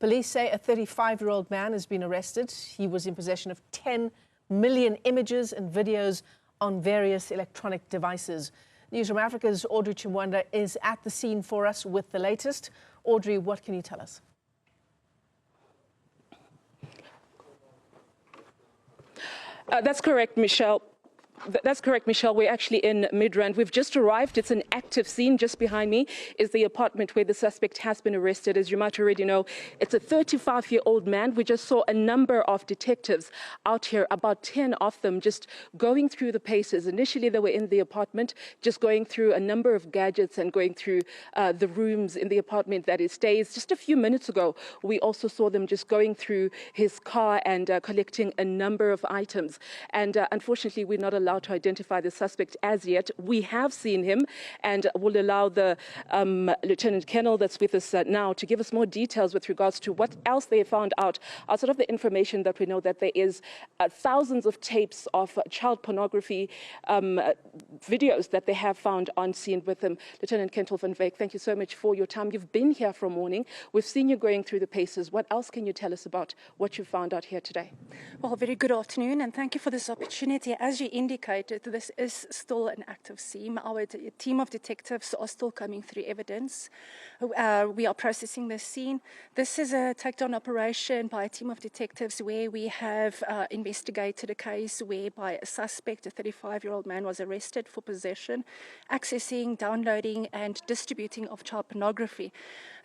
Police say a 35-year-old man has been arrested. He was in possession of 10 million images and videos on various electronic devices. News from Africa's Audrey Chimwanda is at the scene for us with the latest. Audrey, what can you tell us? That's correct, Michelle. That's correct, Michelle. We're actually in Midrand. We've just arrived. It's an active scene. Just behind me is the apartment where the suspect has been arrested. As you might already know, it's a 35-year-old man. We just saw a number of detectives out here, about 10 of them, just going through the paces. Initially, they were in the apartment, just going through a number of gadgets and going through the rooms in the apartment that he stays. Just a few minutes ago, we also saw them just going through his car and collecting a number of items. And unfortunately, we're not allowed to identify the suspect as yet. We have seen him, and will allow the Lieutenant Colonel that's with us now to give us more details with regards to what else they found out outside of the information that we know that there is thousands of tapes of child pornography videos that they have found on scene with them. Lieutenant Colonel van Wyk, thank you so much for your time. You've been here from morning. We've seen you going through the paces. What else can you tell us about what you found out here today? Well, very good afternoon, and thank you for this opportunity. As you indicated, this is still an active scene. Our team of detectives are still coming through evidence. We are processing the scene. This is a takedown operation by a team of detectives where we have investigated a case whereby a suspect, a 35-year-old man, was arrested for possession, accessing, downloading and distributing of child pornography.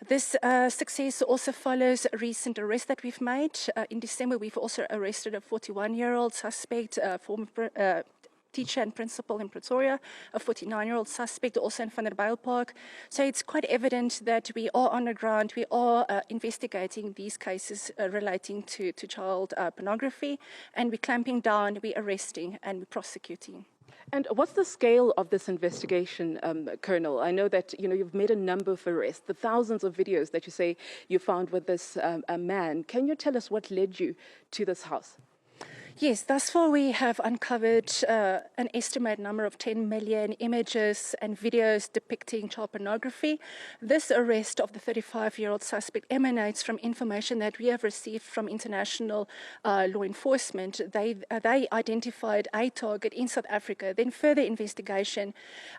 This success also follows a recent arrest that we've made. In December, we've also arrested a 41-year-old suspect, former teacher and principal in Pretoria, a 49-year-old suspect also in Van der Bijl Park. So it's quite evident that we are on the ground. We are investigating these cases relating to child pornography, and we're clamping down, we're arresting and we're prosecuting. And what's the scale of this investigation, Colonel? I know that you've made a number of arrests, the thousands of videos that you say you found with this man. Can you tell us what led you to this house? Yes, thus far we have uncovered an estimated number of 10 million images and videos depicting child pornography. This arrest of the 35-year-old suspect emanates from information that we have received from international law enforcement. They identified a target in South Africa. Then further investigation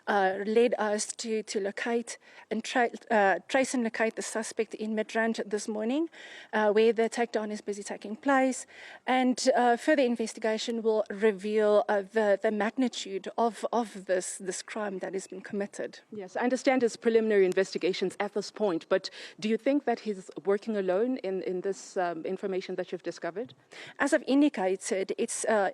led us to locate and trace and locate the suspect in Midrand this morning, where the takedown is busy taking place. And further investigation will reveal the magnitude of this crime that has been committed. Yes, I understand there's preliminary investigations at this point, but do you think that he's working alone in this information that you've discovered? As I've indicated,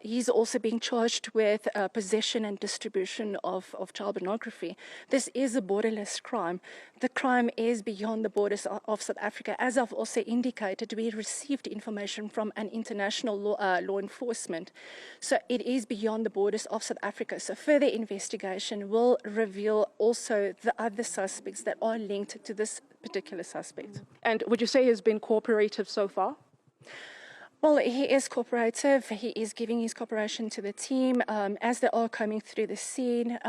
he's also being charged with possession and distribution of child pornography. This is a borderless crime. The crime is beyond the borders of South Africa. As I've also indicated, we received information from an international law enforcement. So it is beyond the borders of South Africa. So further investigation will reveal also the other suspects that are linked to this particular suspect. And would you say he's been cooperative so far? Well, he is cooperative. He is giving his cooperation to the team as they are coming through the scene.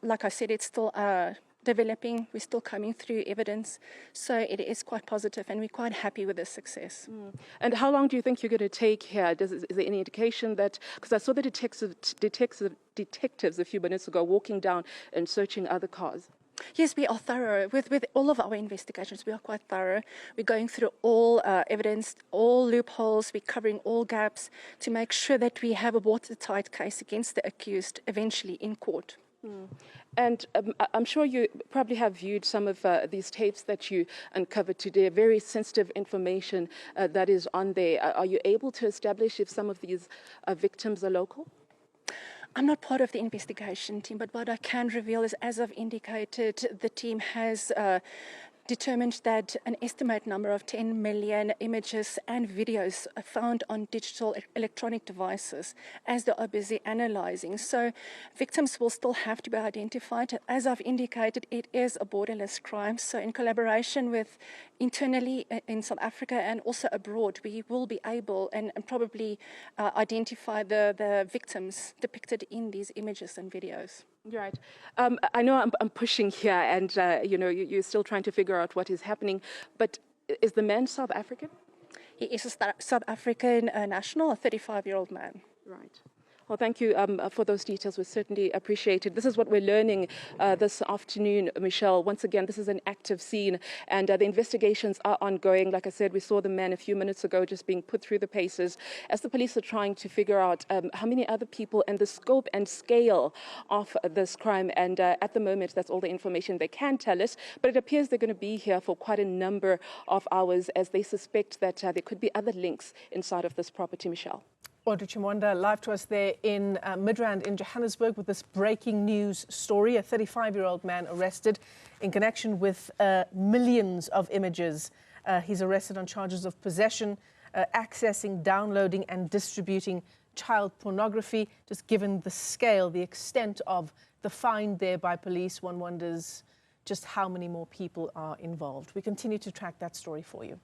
Like I said, it's still developing. We're still coming through evidence. So it is quite positive, and we're quite happy with this success. And how long do you think you're going to take here? Is there any indication that, because I saw the detectives a few minutes ago walking down and searching other cars? Yes, we are thorough. With all of our investigations, we are quite thorough. We're going through all evidence, all loopholes. We're covering all gaps to make sure that we have a watertight case against the accused eventually in court. And I'm sure you probably have viewed some of these tapes that you uncovered today, very sensitive information that is on there. Are you able to establish if some of these victims are local? I'm not part of the investigation team, but what I can reveal is, as I've indicated, the team has determined that an estimated number of 10 million images and videos are found on digital electronic devices as they are busy analyzing. So victims will still have to be identified. As I've indicated, it is a borderless crime. So in collaboration with internally in South Africa and also abroad, we will be able and probably identify the victims depicted in these images and videos. Right. I know I'm pushing here, and you're still trying to figure out what is happening. But Is the man South African? He is a South African national, a 35-year-old man. Right. Well, thank you for those details. We certainly appreciate it. This is what we're learning this afternoon, Michelle. Once again, this is an active scene, and the investigations are ongoing. Like I said, we saw the man a few minutes ago just being put through the paces as the police are trying to figure out how many other people and the scope and scale of this crime. And at the moment, that's all the information they can tell us. But it appears they're going to be here for quite a number of hours as they suspect that there could be other links inside of this property, Michelle. Audrey Chimwanda live to us there in Midrand in Johannesburg with this breaking news story. A 35-year-old man arrested in connection with millions of images. He's arrested on charges of possession, accessing, downloading and distributing child pornography. Just given the scale, the extent of the find there by police, one wonders just how many more people are involved. We continue to track that story for you.